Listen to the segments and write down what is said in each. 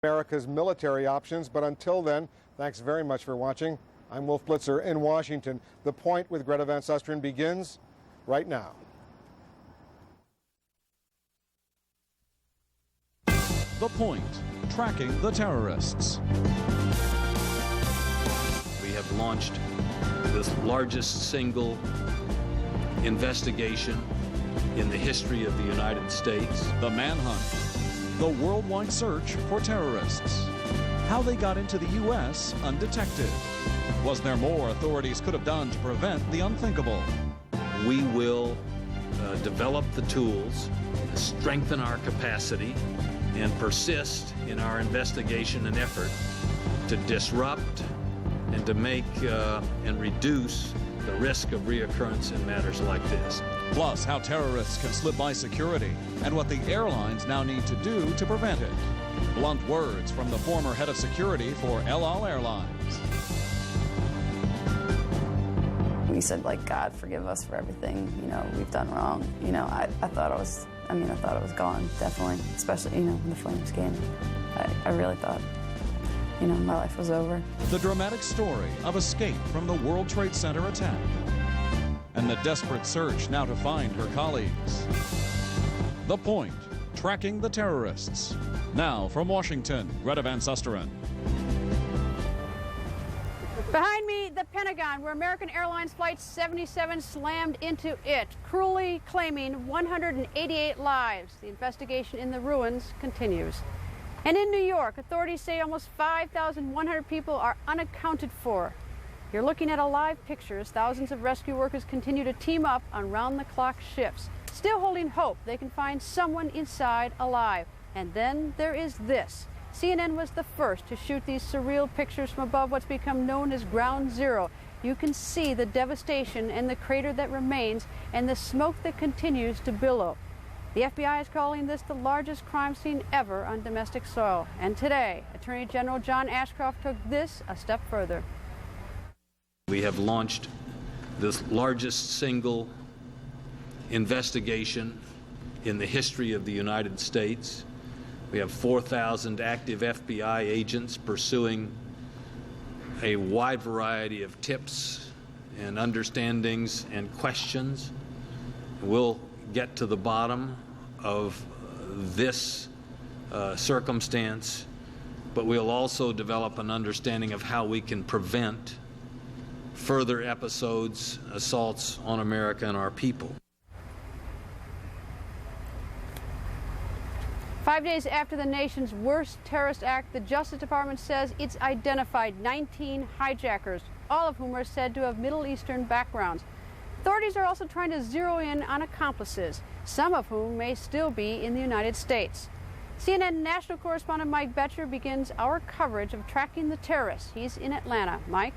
America's military options. But until then, thanks very much for watching. I'm Wolf Blitzer in Washington. The Point with Greta Van Susteren begins right now. The Point, tracking the terrorists. We have launched the largest single investigation in the history of the United States. The manhunt, the worldwide search for terrorists. How they got into the U.S. undetected. Was there more authorities could have done to prevent the unthinkable? We will develop the tools, strengthen our capacity, and persist in our investigation and effort to disrupt and to make and reduce the risk of reoccurrence in matters like this. Plus, how terrorists can slip by security and what the airlines now need to do to prevent it. Blunt words from the former head of security for El Al Airlines. We said, like, God, forgive us for everything, we've done wrong. I thought I was gone, definitely, especially, when the flames came. I really thought, my life was over. The dramatic story of escape from the World Trade Center attack and the desperate search now to find her colleagues. The Point, tracking the terrorists. Now from Washington, Greta Van Susteren. Behind me, the Pentagon, where American Airlines Flight 77 slammed into it, cruelly claiming 188 lives. The investigation in the ruins continues. And in New York, authorities say almost 5,100 people are unaccounted for. You're looking at a live picture as thousands of rescue workers continue to team up on round-the-clock shifts, still holding hope they can find someone inside alive. And then there is this. CNN was the first to shoot these surreal pictures from above what's become known as Ground Zero. You can see the devastation and the crater that remains and the smoke that continues to billow. The FBI is calling this the largest crime scene ever on domestic soil. And today, Attorney General John Ashcroft took this a step further. We have launched the largest single investigation in the history of the United States. We have 4,000 active FBI agents pursuing a wide variety of tips and understandings and questions. We'll get to the bottom of this circumstance, but we'll also develop an understanding of how we can prevent further episodes, assaults on America and our people. 5 days after the nation's worst terrorist act, the Justice Department says it's identified 19 hijackers, all of whom are said to have Middle Eastern backgrounds. Authorities are also trying to zero in on accomplices, some of whom may still be in the United States. CNN national correspondent Mike Betcher begins our coverage of tracking the terrorists. He's in Atlanta. Mike?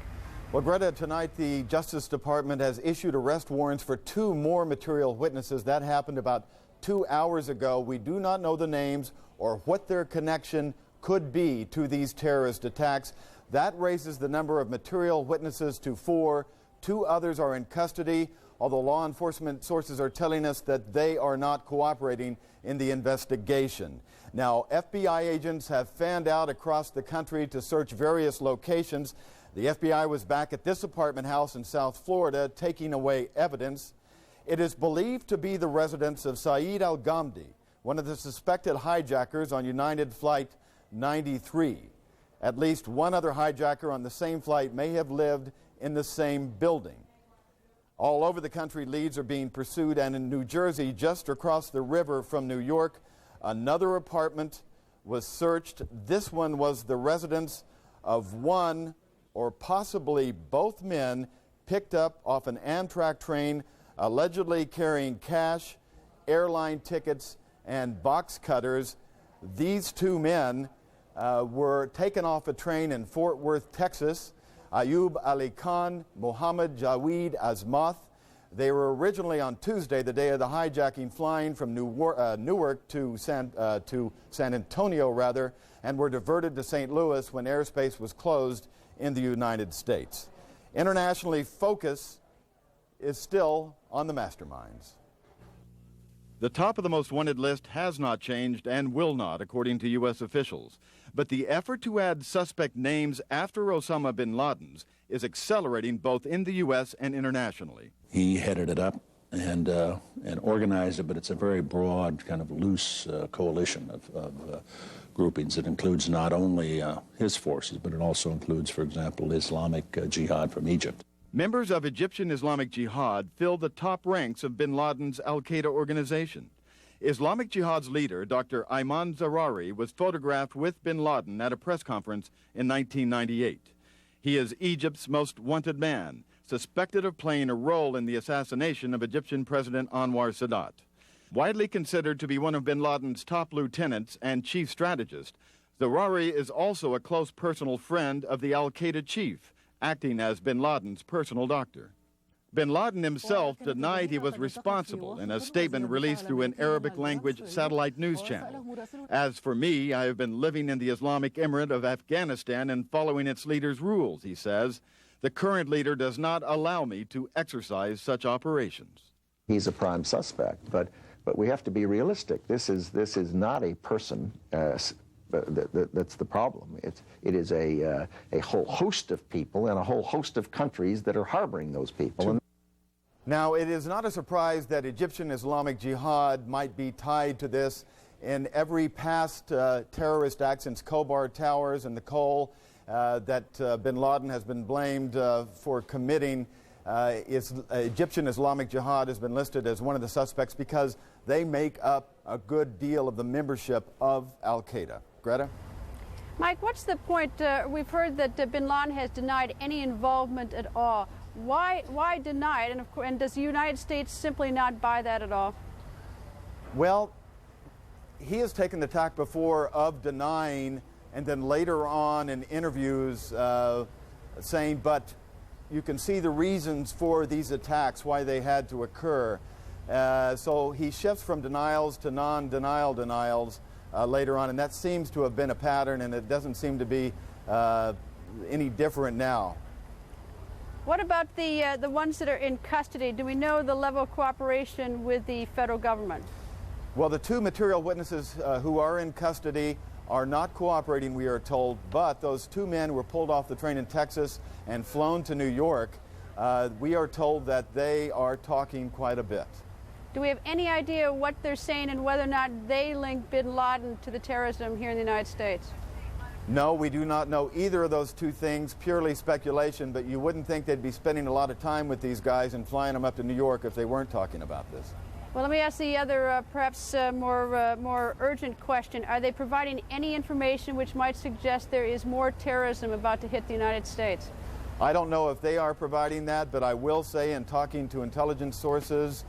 Well, Greta, tonight the Justice Department has issued arrest warrants for 2 more material witnesses. That happened about 2 hours ago. We do not know the names or what their connection could be to these terrorist attacks. That raises the number of material witnesses to 4. 2 others are in custody, although law enforcement sources are telling us that they are not cooperating in the investigation. Now, FBI agents have fanned out across the country to search various locations. The FBI was back at this apartment house in South Florida taking away evidence. It is believed to be the residence of Saeed Al-Ghamdi, one of the suspected hijackers on United Flight 93. At least one other hijacker on the same flight may have lived in the same building. All over the country, leads are being pursued, and in New Jersey, just across the river from New York, another apartment was searched. This one was the residence of one or possibly both men picked up off an Amtrak train, allegedly carrying cash, airline tickets, and box cutters. These 2 men were taken off a train in Fort Worth, Texas. Ayub Ali Khan, Mohammed Jaweed Azmath. They were originally on Tuesday, the day of the hijacking, flying from Newark to San Antonio, and were diverted to St. Louis when airspace was closed in the United States. Internationally, focus is still on the masterminds. The top of the most wanted list has not changed and will not, according to U.S. officials. But the effort to add suspect names after Osama bin Laden's is accelerating both in the U.S. and internationally. He headed it up and organized it, but it's a very broad, kind of loose coalition of groupings. It includes not only his forces, but it also includes, for example, Islamic Jihad from Egypt. Members of Egyptian Islamic Jihad fill the top ranks of bin Laden's al-Qaeda organization. Islamic Jihad's leader, Dr. Ayman Zawahiri, was photographed with bin Laden at a press conference in 1998. He is Egypt's most wanted man, suspected of playing a role in the assassination of Egyptian President Anwar Sadat. Widely considered to be one of bin Laden's top lieutenants and chief strategist, Zawahiri is also a close personal friend of the al-Qaeda chief, acting as bin Laden's personal doctor. Bin Laden himself denied he was responsible in a statement released through an Arabic-language satellite news channel. As for me, I have been living in the Islamic Emirate of Afghanistan and following its leader's rules, he says. The current leader does not allow me to exercise such operations. He's a prime suspect, but we have to be realistic. This is not a person. That's the problem. It is a whole host of people and a whole host of countries that are harboring those people. Now, it is not a surprise that Egyptian Islamic Jihad might be tied to this. In every past terrorist act since Khobar Towers and the Cole that bin Laden has been blamed for committing, Egyptian Islamic Jihad has been listed as one of the suspects because they make up a good deal of the membership of al-Qaeda. Greta? Mike, what's the point? We've heard that bin Laden has denied any involvement at all. Why deny it? And does the United States simply not buy that at all? Well, he has taken the tack before of denying and then later on in interviews saying, but you can see the reasons for these attacks, why they had to occur. So he shifts from denials to non-denial denials later on, and that seems to have been a pattern, and it doesn't seem to be any different now. What about the ones that are in custody? Do we know the level of cooperation with the federal government? Well, the two material witnesses who are in custody are not cooperating, we are told, but those two men were pulled off the train in Texas and flown to New York. We are told that they are talking quite a bit. Do we have any idea what they're saying and whether or not they link bin Laden to the terrorism here in the United States? No, we do not know either of those two things, purely speculation, but you wouldn't think they'd be spending a lot of time with these guys and flying them up to New York if they weren't talking about this. Well, let me ask the other, perhaps more urgent question. Are they providing any information which might suggest there is more terrorism about to hit the United States? I don't know if they are providing that, but I will say in talking to intelligence sources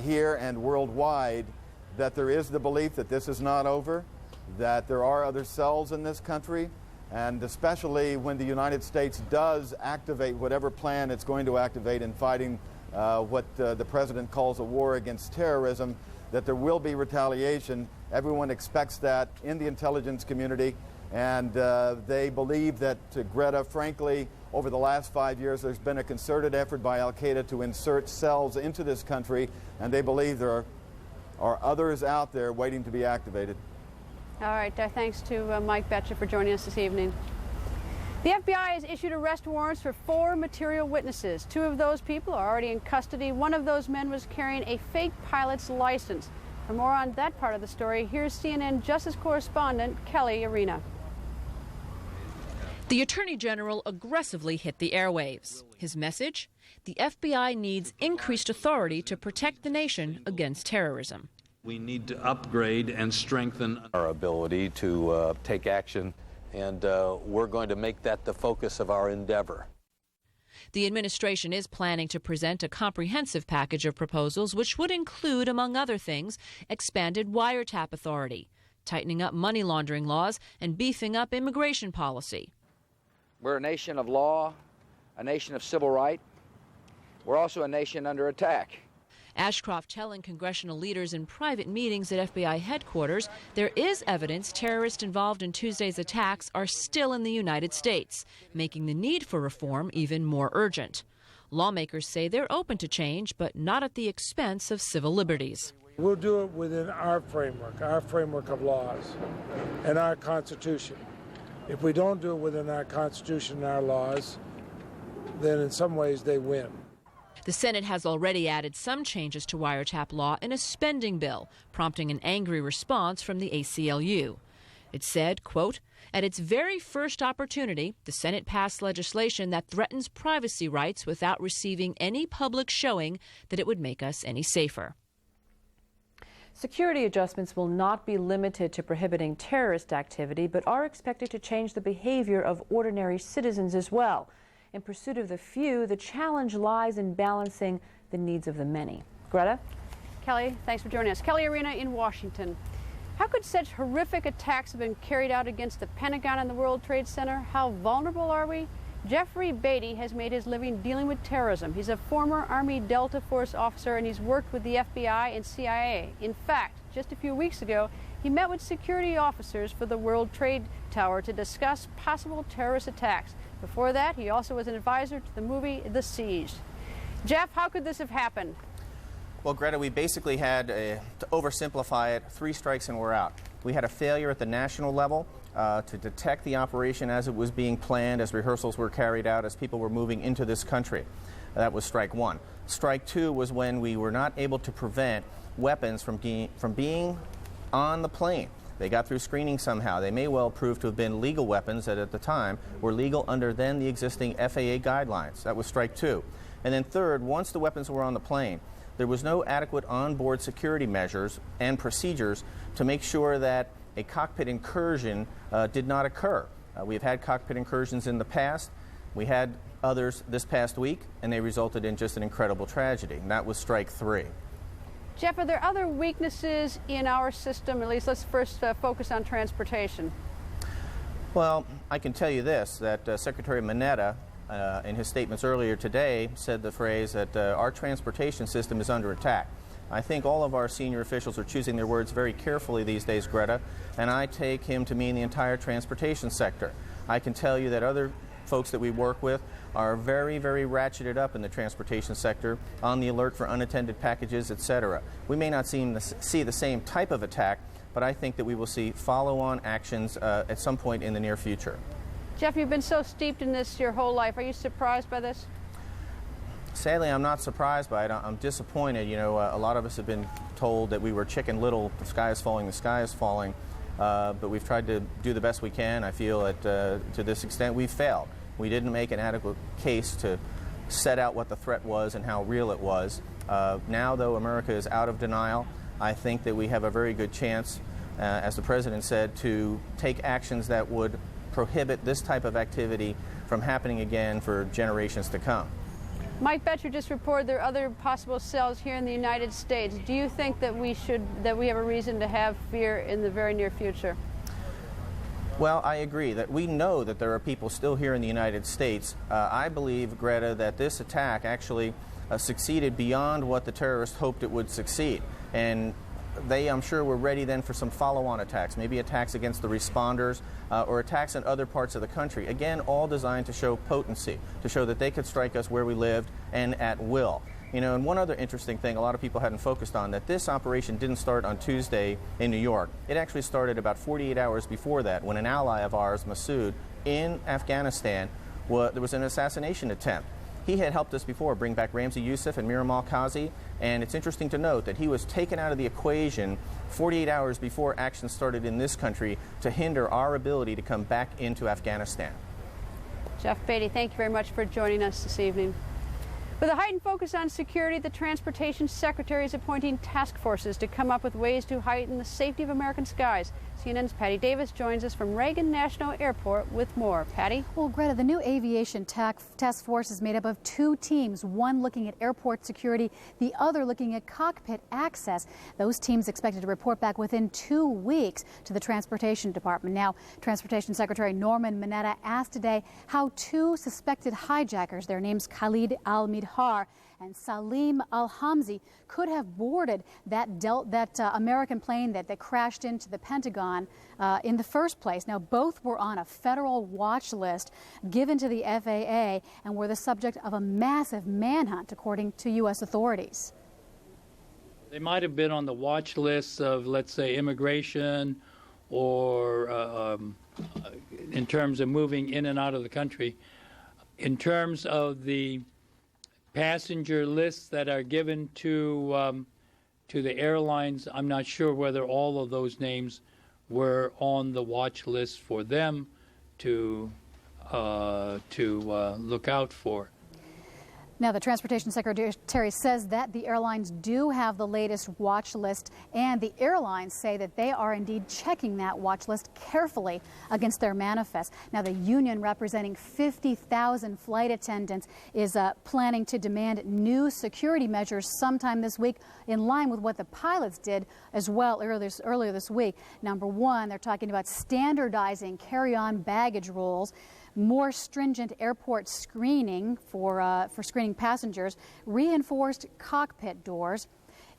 here and worldwide that there is the belief that this is not over, that there are other cells in this country, and especially when the United States does activate whatever plan it's going to activate in fighting what the president calls a war against terrorism, that there will be retaliation. Everyone expects that in the intelligence community, and they believe that, Greta, frankly, over the last 5 years, there's been a concerted effort by al-Qaeda to insert cells into this country, and they believe there are others out there waiting to be activated. All right, thanks to Mike Betcher for joining us this evening. The FBI has issued arrest warrants for 4 material witnesses. 2 of those people are already in custody. One of those men was carrying a fake pilot's license. For more on that part of the story, here's CNN Justice correspondent Kelly Arena. The Attorney General aggressively hit the airwaves. His message? The FBI needs increased authority to protect the nation against terrorism. We need to upgrade and strengthen our ability to take action, and we're going to make that the focus of our endeavor. The administration is planning to present a comprehensive package of proposals which would include, among other things, expanded wiretap authority, tightening up money laundering laws, and beefing up immigration policy. We're a nation of law, a nation of civil right. We're also a nation under attack. Ashcroft telling congressional leaders in private meetings at FBI headquarters there is evidence terrorists involved in Tuesday's attacks are still in the United States, making the need for reform even more urgent. Lawmakers say they're open to change, but not at the expense of civil liberties. We'll do it within our framework of laws and our Constitution. If we don't do it within our Constitution and our laws, then in some ways they win. The Senate has already added some changes to wiretap law in a spending bill, prompting an angry response from the ACLU. It said, quote, "At its very first opportunity, the Senate passed legislation that threatens privacy rights without receiving any public showing that it would make us any safer." Security adjustments will not be limited to prohibiting terrorist activity, but are expected to change the behavior of ordinary citizens as well. In pursuit of the few, the challenge lies in balancing the needs of the many. Greta? Kelly, thanks for joining us. Kelly Arena in Washington. How could such horrific attacks have been carried out against the Pentagon and the World Trade Center? How vulnerable are we? Jeffrey Beatty has made his living dealing with terrorism. He's a former Army Delta Force officer, and he's worked with the FBI and CIA. In fact, just a few weeks ago, he met with security officers for the World Trade Tower to discuss possible terrorist attacks. Before that, he also was an advisor to the movie The Siege. Jeff, how could this have happened? Well, Greta, we basically had, to oversimplify it, 3 strikes and we're out. We had a failure at the national level to detect the operation as it was being planned, as rehearsals were carried out, as people were moving into this country. That was strike 1. Strike 2 was when we were not able to prevent weapons from being on the plane. They got through screening somehow. They may well prove to have been legal weapons that at the time were legal under then the existing FAA guidelines. That was strike 2. And then third, once the weapons were on the plane, there was no adequate onboard security measures and procedures to make sure that a cockpit incursion did not occur. We've had cockpit incursions in the past. We had others this past week, and they resulted in just an incredible tragedy. And that was strike 3. Jeff, are there other weaknesses in our system? At least let's first focus on transportation. Well, I can tell you this, that Secretary Mineta, in his statements earlier today, said the phrase that our transportation system is under attack. I think all of our senior officials are choosing their words very carefully these days, Greta, and I take him to mean the entire transportation sector. I can tell you that other folks that we work with are very, very ratcheted up in the transportation sector, on the alert for unattended packages, etc. We may not see the same type of attack, but I think that we will see follow-on actions at some point in the near future. Jeff, you've been so steeped in this your whole life. Are you surprised by this? Sadly, I'm not surprised by it. I'm disappointed. You know, a lot of us have been told that we were Chicken Little, the sky is falling, the sky is falling. But we've tried to do the best we can. I feel that to this extent we've failed. We didn't make an adequate case to set out what the threat was and how real it was. Now, though, America is out of denial. I think that we have a very good chance, as the President said, to take actions that would prohibit this type of activity from happening again for generations to come. Mike Betcher just reported there are other possible cells here in the United States. Do you think that we have a reason to have fear in the very near future? Well, I agree that we know that there are people still here in the United States. I believe, Greta, that this attack actually succeeded beyond what the terrorists hoped it would succeed. And they, I'm sure, were ready then for some follow-on attacks, maybe attacks against the responders or attacks in other parts of the country. Again, all designed to show potency, to show that they could strike us where we lived and at will. You know, and one other interesting thing a lot of people hadn't focused on, that this operation didn't start on Tuesday in New York. It actually started about 48 hours before that when an ally of ours, Massoud, in Afghanistan, there was an assassination attempt. He had helped us before bring back Ramzi Youssef and Miram al-Qazi, and it's interesting to note that he was taken out of the equation 48 hours before action started in this country to hinder our ability to come back into Afghanistan. Jeff Beatty, thank you very much for joining us this evening. With a heightened focus on security, the Transportation Secretary is appointing task forces to come up with ways to heighten the safety of American skies. CNN's Patty Davis joins us from Reagan National Airport with more. Patty? Well, Greta, the new aviation task force is made up of 2 teams, one looking at airport security, the other looking at cockpit access. Those teams expected to report back within 2 weeks to the Transportation Department. Now, Transportation Secretary Norman Mineta asked today how 2 suspected hijackers, their names Khalid al-Midhar and Salim al-Hamzi, could have boarded that American plane that crashed into the Pentagon in the first place. Now, both were on a federal watch list given to the FAA and were the subject of a massive manhunt, according to U.S. authorities. They might have been on the watch lists of, let's say, immigration or in terms of moving in and out of the country. In terms of the passenger lists that are given to the airlines, I'm not sure whether all of those names were on the watch list for them to look out for. Now, the Transportation Secretary says that the airlines do have the latest watch list, and the airlines say that they are indeed checking that watch list carefully against their manifest. Now, the union representing 50,000 flight attendants is planning to demand new security measures sometime this week, in line with what the pilots did as well earlier this week. Number one, they're talking about standardizing carry-on baggage rules, more stringent airport screening for screening passengers, reinforced cockpit doors,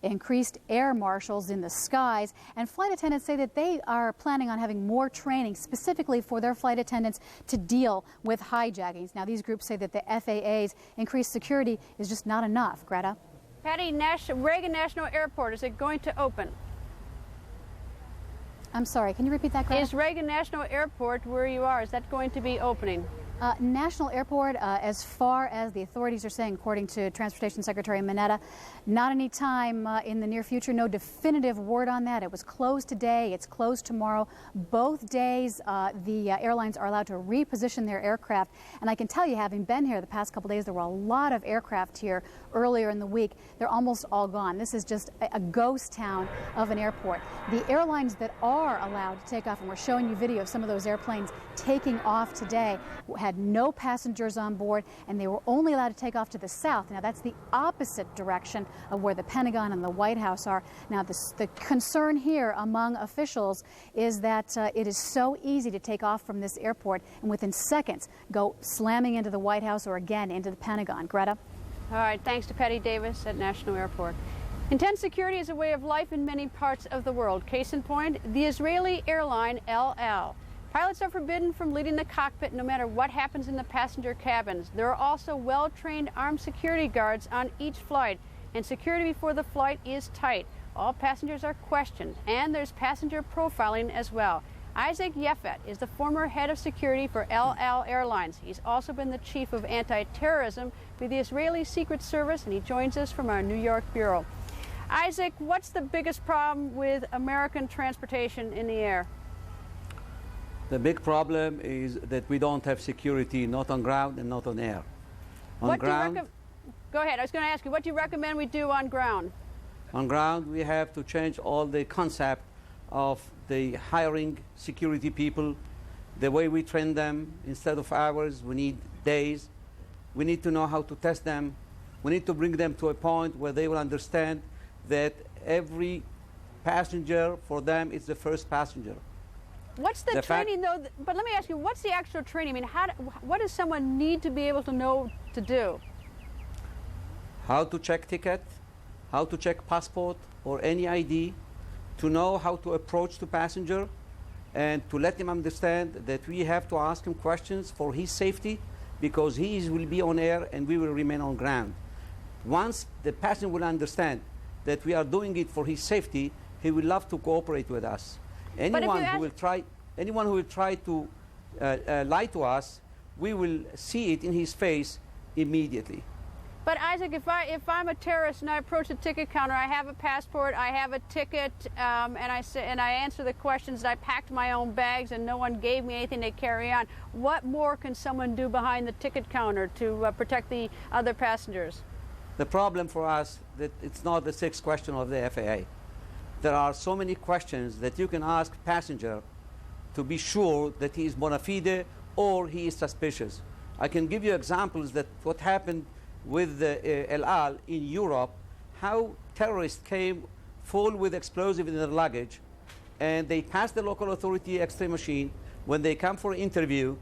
increased air marshals in the skies, and flight attendants say that they are planning on having more training specifically for their flight attendants to deal with hijackings. Now, these groups say that the FAA's increased security is just not enough. Greta? Patty, Reagan National Airport, is it going to open? I'm sorry, can you repeat that, Greta? Is Reagan National Airport, where you are, is that going to be opening? National Airport, as far as the authorities are saying, according to Transportation Secretary Mineta, not any time in the near future. No definitive word on that. It was closed today. It's closed tomorrow. Both days, the airlines are allowed to reposition their aircraft. And I can tell you, having been here the past couple days, there were a lot of aircraft here earlier in the week. They're almost all gone. This is just a ghost town of an airport. The airlines that are allowed to take off, and we're showing you video of some of those airplanes taking off today, had no passengers on board, and they were only allowed to take off to the south. Now, that's the opposite direction of where the Pentagon and the White House are. Now, the concern here among officials is that it is so easy to take off from this airport and within seconds go slamming into the White House or again into the Pentagon. Greta? All right, thanks to Patty Davis at National Airport. Intense security is a way of life in many parts of the world. Case in point, the Israeli airline El Al. Pilots are forbidden from leaving the cockpit no matter what happens in the passenger cabins. There are also well-trained armed security guards on each flight, and security before the flight is tight. All passengers are questioned, and there's passenger profiling as well. Isaac Yefet is the former head of security for El Al Airlines. He's also been the chief of anti-terrorism for the Israeli Secret Service, and he joins us from our New York bureau. Isaac, what's the biggest problem with American transportation in the air? The big problem is that we don't have security, not on ground and not on air. On ground, go ahead. I was going to ask you, what do you recommend we do on ground? On ground, we have to change all the concept of the hiring security people, the way we train them. Instead of hours, we need days. We need to know how to test them. We need to bring them to a point where they will understand that every passenger for them is the first passenger. What's the training, though? But let me ask you, what's the actual training? I mean, what does someone need to be able to know to do? How to check ticket, how to check passport or any ID, to know how to approach the passenger, and to let him understand that we have to ask him questions for his safety, because he will be on air and we will remain on ground. Once the passenger will understand that we are doing it for his safety, he will love to cooperate with us. Anyone who will try to lie to us, we will see it in his face immediately. But Isaac, if I'm a terrorist and I approach a ticket counter, I have a passport, I have a ticket, and I answer the questions, and I packed my own bags, and no one gave me anything to carry on. What more can someone do behind the ticket counter to protect the other passengers? The problem for us that it's not the sixth question of the FAA. There are so many questions that you can ask passenger to be sure that he is bona fide or he is suspicious. I can give you examples that what happened with El Al in Europe, how terrorists came full with explosive in their luggage, and they passed the local authority X-ray machine. When they come for an interview,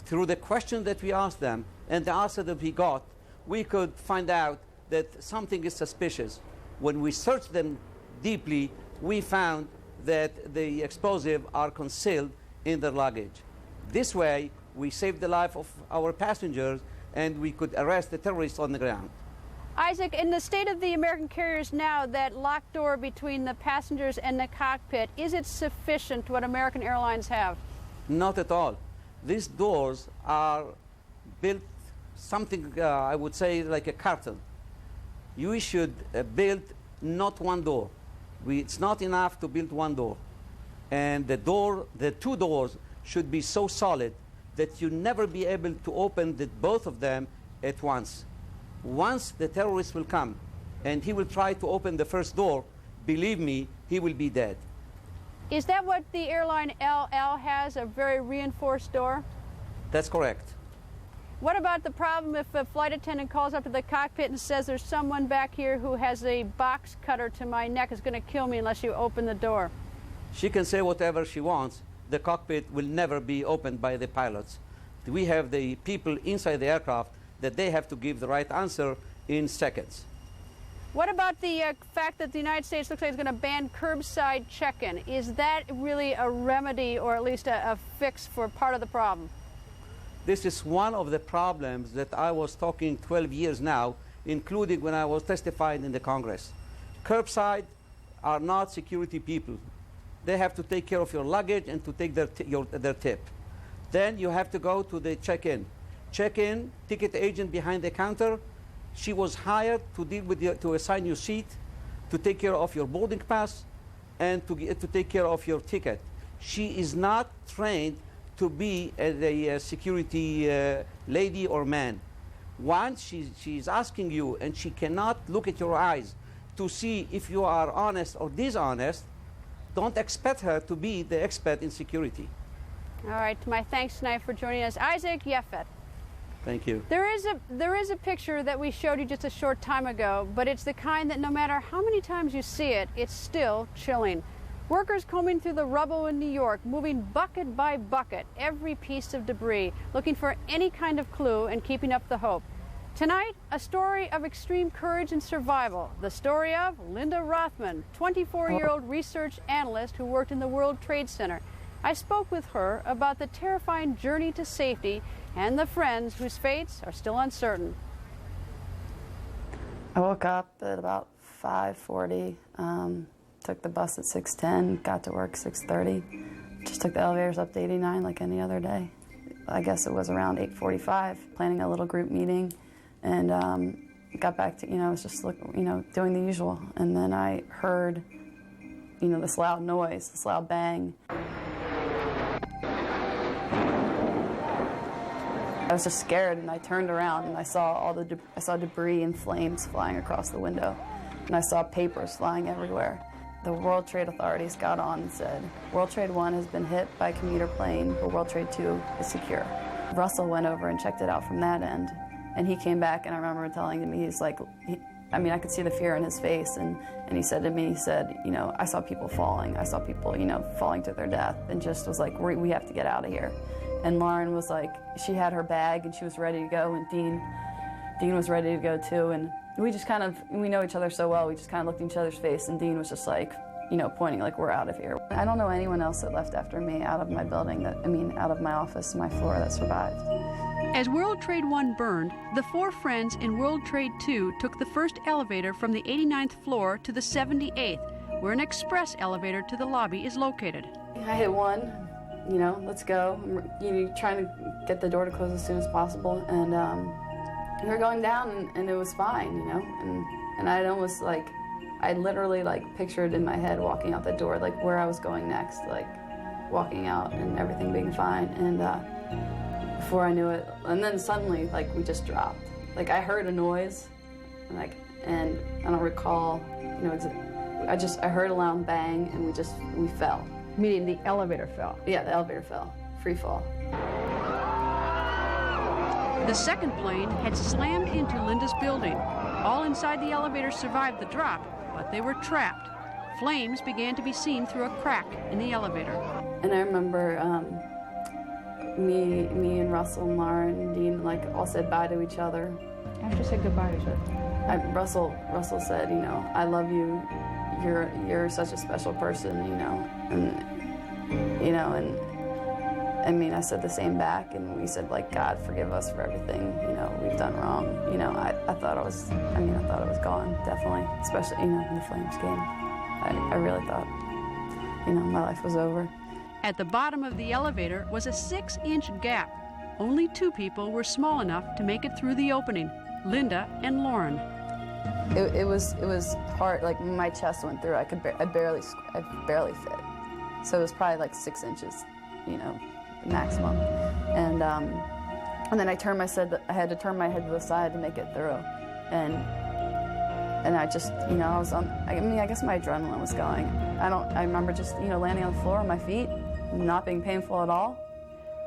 through the question that we asked them and the answer that we got, we could find out that something is suspicious. When we searched them deeply, we found that the explosives are concealed in their luggage. This way, we saved the life of our passengers, and we could arrest the terrorists on the ground. Isaac, in the state of the American carriers now, that locked door between the passengers and the cockpit, is it sufficient to what American Airlines have? Not at all. These doors are built something, I would say, like a carton. You should build not one door. It's not enough to build one door. And the two doors should be so solid that you never be able to open both of them at once. Once the terrorist will come and he will try to open the first door, believe me, he will be dead. Is that what the airline LL has, a very reinforced door? That's correct. What about the problem if a flight attendant calls up to the cockpit and says there's someone back here who has a box cutter to my neck, is going to kill me unless you open the door? She can say whatever she wants. The cockpit will never be opened by the pilots. We have the people inside the aircraft that they have to give the right answer in seconds. What about the fact that the United States looks like it's going to ban curbside check-in? Is that really a remedy or at least a fix for part of the problem? This is one of the problems that I was talking 12 years now, including when I was testifying in the Congress. Curbside are not security people. They have to take care of your luggage and to take their tip. Then you have to go to the check-in. Check-in, ticket agent behind the counter, she was hired to deal with to assign you seat, to take care of your boarding pass, and to take care of your ticket. She is not trained to be a security lady or man. Once she's asking you and she cannot look at your eyes to see if you are honest or dishonest, don't expect her to be the expert in security. All right, my thanks tonight for joining us, Isaac Yefet. Thank you. There is a picture that we showed you just a short time ago, but it's the kind that no matter how many times you see it, it's still chilling. Workers combing through the rubble in New York, moving bucket by bucket every piece of debris, looking for any kind of clue and keeping up the hope. Tonight, a story of extreme courage and survival. The story of Linda Rothman, 24-year-old research analyst who worked in the World Trade Center. I spoke with her about the terrifying journey to safety and the friends whose fates are still uncertain. I woke up at about 5:40, took the bus at 6:10, got to work 6:30. Just took the elevators up to 89 like any other day. I guess it was around 8:45, planning a little group meeting, and got back to, I was just, doing the usual. And then I heard, this loud noise, this loud bang. I was just scared, and I turned around and I saw I saw debris and flames flying across the window, and I saw papers flying everywhere. The World Trade authorities got on and said, World Trade 1 has been hit by a commuter plane, but World Trade 2 is secure. Russell went over and checked it out from that end, and he came back, and I remember telling him, he's like, I could see the fear in his face, and he said to me, I saw people falling. I saw people, falling to their death, and just was like, we have to get out of here. And Lauren was like, she had her bag and she was ready to go, and Dean was ready to go too. And we just we know each other so well, we just kind of looked in each other's face, and Dean was just like, pointing like, we're out of here. I don't know anyone else that left after me out of my building, out of my office, my floor, that survived. As World Trade 1 burned, the four friends in World Trade 2 took the first elevator from the 89th floor to the 78th, where an express elevator to the lobby is located. I hit one. Let's go. I'm trying to get the door to close as soon as possible, and we were going down, and it was fine, and I literally pictured in my head walking out the door, where I was going next, walking out and everything being fine, and before I knew it, and then suddenly we just dropped. I heard a noise, and I don't recall, I heard a loud bang, and we fell. Meaning the elevator fell? Yeah, the elevator fell. Free fall. The second plane had slammed into Linda's building. All inside the elevator survived the drop, but they were trapped. Flames began to be seen through a crack in the elevator. And I remember me and Russell and Lauren and Dean all said bye to each other. After said goodbye to each other? Russell said, I love you. You're such a special person, I mean, I said the same back, and we said, like, God, forgive us for everything, you know, we've done wrong. You know, I thought I was gone, definitely, especially, you know, in the Flames game. I really thought, you know, my life was over. At the bottom of the elevator was a 6-inch gap. Only 2 people were small enough to make it through the opening, Linda and Lauren. It was hard, like my chest went through, I barely fit. So it was probably like 6 inches, you know, maximum. And then I had to turn my head to the side to make it through. And I just, you know, I guess my adrenaline was going. I remember just, you know, landing on the floor on my feet, not being painful at all.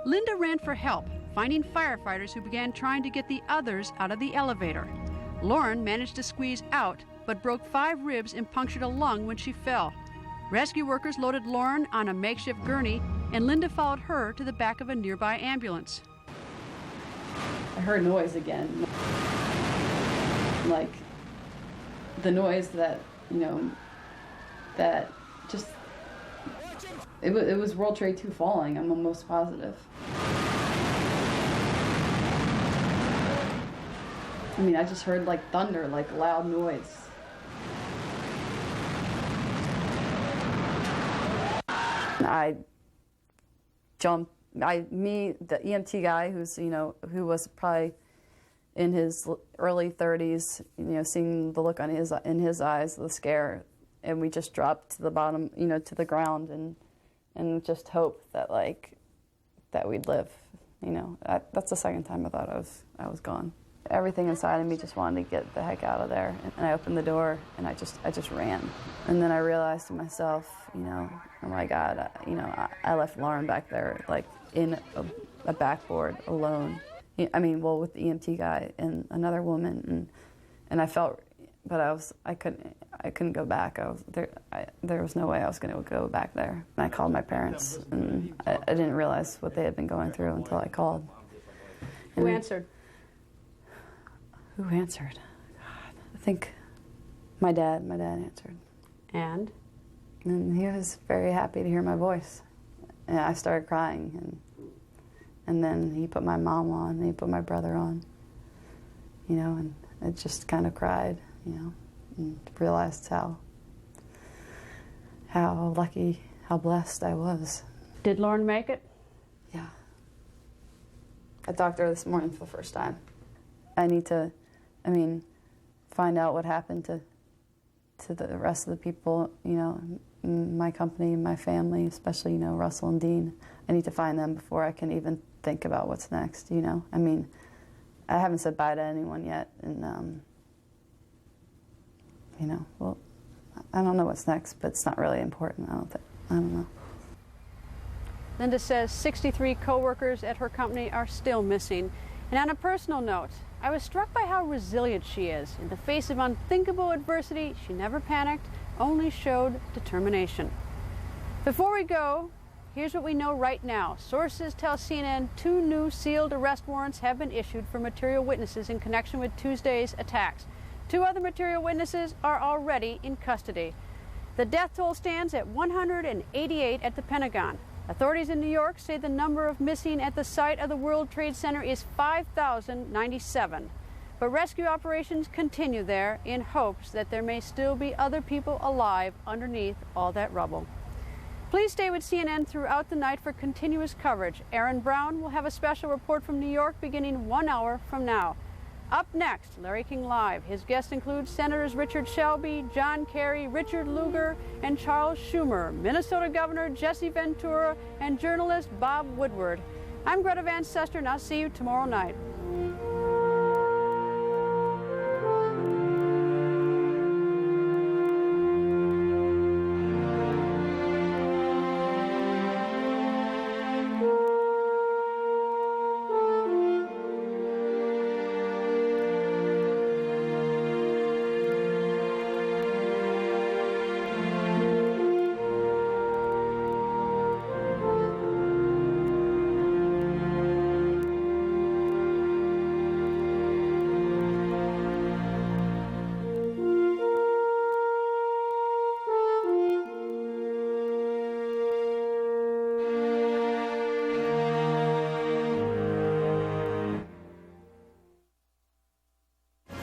Linda ran for help, finding firefighters who began trying to get the others out of the elevator. Lauren managed to squeeze out, but broke 5 ribs and punctured a lung when she fell. Rescue workers loaded Lauren on a makeshift gurney, and Linda followed her to the back of a nearby ambulance. I heard noise again. Like, the noise that, you know, that just, it was World Trade 2 falling, I'm almost positive. I mean, I just heard like thunder, like loud noise. I jumped, the EMT guy who was probably in his early 30s, you know, seeing the look in his eyes, the scare, and we just dropped to the bottom, you know, to the ground and just hoped that that we'd live, you know. That's the second time I thought I was gone. Everything inside of me just wanted to get the heck out of there. And I opened the door and I just ran. And then I realized to myself, you know, oh my God, you know, I left Lauren back there, like in a backboard alone. I mean, well, with the EMT guy and another woman, and I felt, but I couldn't go back. There was no way I was going to go back there. And I called my parents, and I didn't realize what they had been going through until I called. Who answered? Who answered? God, I think my dad answered. And he was very happy to hear my voice. And I started crying, and then he put my mom on, and he put my brother on, you know, and I just kind of cried, you know, and realized how lucky, how blessed I was. Did Lauren make it? Yeah. I talked to her this morning for the first time. I need to, find out what happened to the rest of the people, you know, in my company, my family, especially, you know, Russell and Dean. I need to find them before I can even think about what's next, you know. I haven't said bye to anyone yet, and, you know, well, I don't know what's next, but it's not really important, I don't know. Linda says 63 co-workers at her company are still missing. And on a personal note, I was struck by how resilient she is. In the face of unthinkable adversity, she never panicked, only showed determination. Before we go, here's what we know right now. Sources tell CNN 2 new sealed arrest warrants have been issued for material witnesses in connection with Tuesday's attacks. 2 other material witnesses are already in custody. The death toll stands at 188 at the Pentagon. Authorities in New York say the number of missing at the site of the World Trade Center is 5,097. But rescue operations continue there in hopes that there may still be other people alive underneath all that rubble. Please stay with CNN throughout the night for continuous coverage. Aaron Brown will have a special report from New York beginning 1 hour from now. Up next, Larry King Live. His guests include Senators Richard Shelby, John Kerry, Richard Lugar, and Charles Schumer, Minnesota Governor Jesse Ventura, and journalist Bob Woodward. I'm Greta Van Susteren, and I'll see you tomorrow night.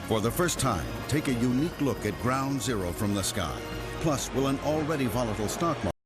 For the first time, take a unique look at ground zero from the sky. Plus, will an already volatile stock market